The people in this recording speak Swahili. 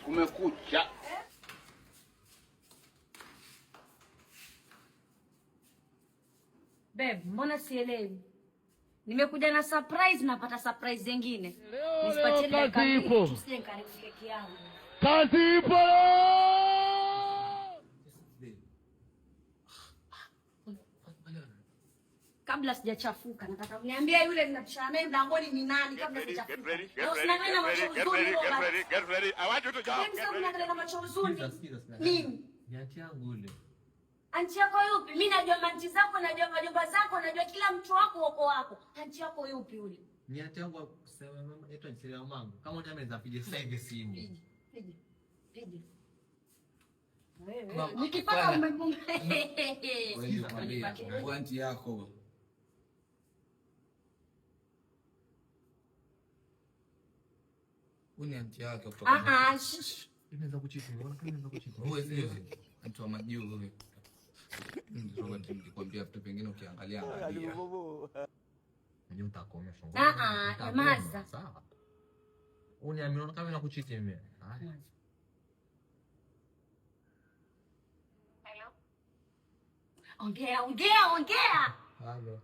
Kumekucha. Babe, mbona sielewi? Nimekuja na surprise, napata surprise nyingine. Leo kazi ipo. Tusije nikaribu keki yangu. Kazi ipo. Kabla sijachafuka, nataka uniambie yule ninamshamea mlangoni ni nani kabla sijachafuka. Usinangana macho uzuri. Get ready. I want you to jump. Usinangana macho uzuri. Nini? Ni anti yangu yule. Anti yako yupi? Mimi najua manti zako, najua majomba zako, najua kila mtu wako uko wako. Anti yako yupi yule? Ni anti yangu kusema mama yetu anasema mama. Kama unataka meza pige sasa hivi simu. Pige. Nikipaka umebunga. Wewe anti yako. Uni anti yake kutoka. Inaweza kuchiti. Unaona kama inaweza kuchiti. Wewe sio anti wa majuu wewe. Ndio nikwambia vitu vingine ukiangalia angalia. Ndio utakomesha. Maza. Sawa. Unaona kama inakuchiti mimi. Hello. Ongea. Halo.